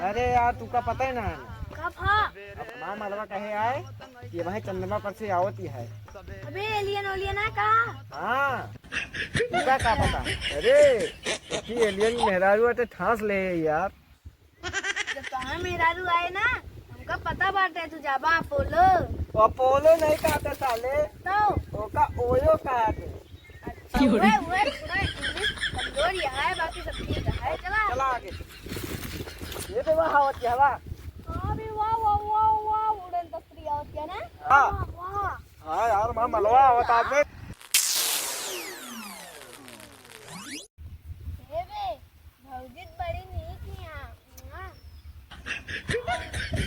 अरे यार तू का पता है ना कहा अपना मलबा कहे आए कि वही चंद्रमा पर से आवती है। अबे एलियन ओलियन है कहा। हाँ तू का पता। अरे कि एलियन मेहरारू तो ठांस ले यार। जब कहा मेहरारू आए ना हमका पता बाटे तू जाबा अपोलो। अपोलो नहीं कहते साले तो ओका ओयो कहते। अच्छा हुआ थोड़ा इंग्लिश कमजोर ही है बाकी सब ठीक है। चला चला आगे ये तो वहाँ होती है हवा। अबे वाह वाह वाह वाह उड़न तस्त्री होती है ना। हाँ वाह हाँ यार वहाँ मलबा होता है। बे भौजी बड़ी नीक हिया।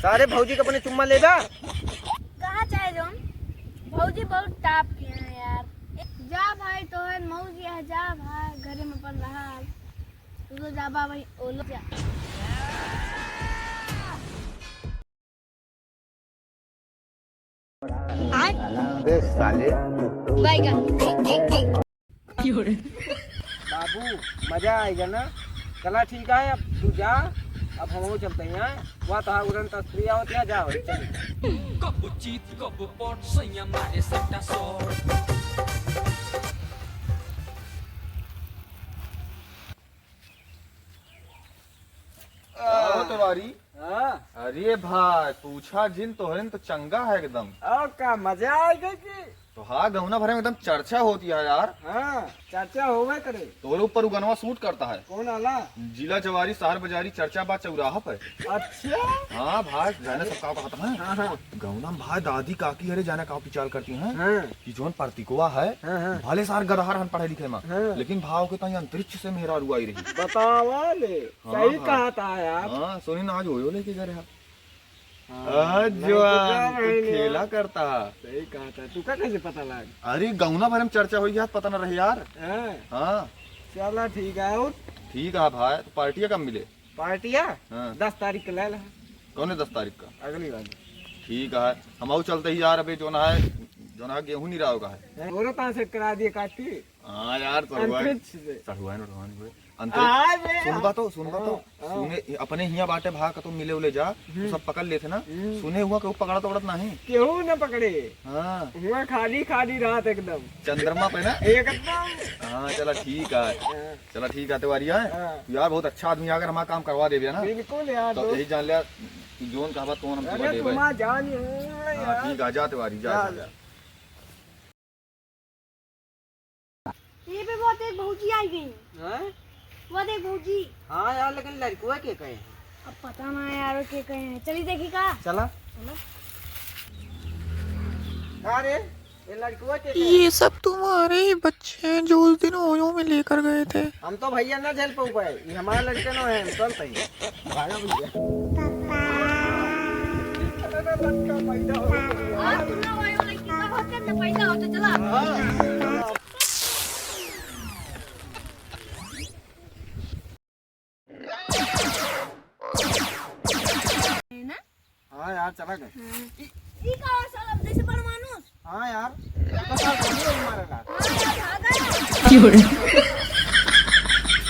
सारे भौजी को अपने चुम्मा ले जा। कहाँ चाहे जोन भौजी बहुत टाप के हैं यार। जा भाई तो है मौज है जा भाई घरे में पड़ रहा तू तो जाबा भाई ओलो जा। साले बैगन बाबू मजा आएगा ना। चला ठीक है अब तू जा। अब हम चलते हैं वहाँ तो उड़न तस्वीर होती है जा तिवारी। हाँ अरे भाई पूछा जिन तोहरे तो चंगा है एकदम। और क्या मजा आएगा कि तो हाँ गौना भरे में एकदम चर्चा होती है यार। हाँ चाचा होवे करे। तोरे ऊपर उगनवा सूट करता है। कौन आला जिला जवारी शहर बाजारी चर्चा बात चौराहा पे। अच्छा हाँ भाई जाने सब का कहता है। हाँ हाँ गौना भाई दादी काकी अरे जाने का विचार करती हैं हाँ कि जोन प्रतिकुआ है हाँ हाँ भले सार गदहार हन पढ़े लिखे में हाँ। लेकिन भाव के तई अंतरिक्ष से मेरा रुआई रही। बतावा ले हाँ, सही हाँ। कहा था यार। हाँ सोनी ना आज होयो लेके जा रहा। हाँ, जवान नहीं तो क्या खेला करता। सही कहा था तू का कैसे पता लग। अरे गौना भरे में चर्चा हुई है पता न रहे यार। हाँ हाँ चला ठीक है। और ठीक है भाई तो पार्टियाँ कब मिले। पार्टिया हाँ 10 तारीख को ले ला कौन है 10 तारीख का। अगली बार। ठीक है हम आओ चलते ही यार अभी जो ना गेहूं नहीं रहा होगा है। और कहाँ से करा दिए काटी हाँ यार अंतरिक्ष से। सुनबा तो सुने अपने हिया बाटे भा का तो मिले उले जा तो सब पकड़ लेते ना। सुने हुआ कि वो पकड़ा तो उड़त नहीं। केहू न पकड़े हाँ हुआ खाली खाली रात एकदम चंद्रमा पे ना एकदम। हाँ चला ठीक है। चला ठीक है तिवारी है हाँ। यार बहुत अच्छा आदमी अगर हमारा काम करवा देवे ना बिल्कुल यार तो यही जान लिया कि जोन कहा तो हम करवा अरे देवे। तुम जान हाँ ठीक है जा तिवारी जा जा। ये पे बहुत एक भौजी आई गई। हाँ बहुत एक भौजी। हाँ यार लेकिन लड़कुआ के कहे अब पता ना यार के कहे हैं चली देखी का। चला चलो अरे ये लड़कुआ के कहे। ये सब तुम्हारे ही बच्चे हैं जो उस दिन ओयो में लेकर गए थे। हम तो भैया ना झेल पाए ये हमारा लड़का ना है चलते ही भागा भैया। आप सुना भाई वाला कितना बहुत करना पैसा हो तो चला। हाँ है ना। हाँ यार चला गए। ई का साल अब जैसे बड़ मानुस। हाँ यार तो साल मारेगा। हाँ भागा।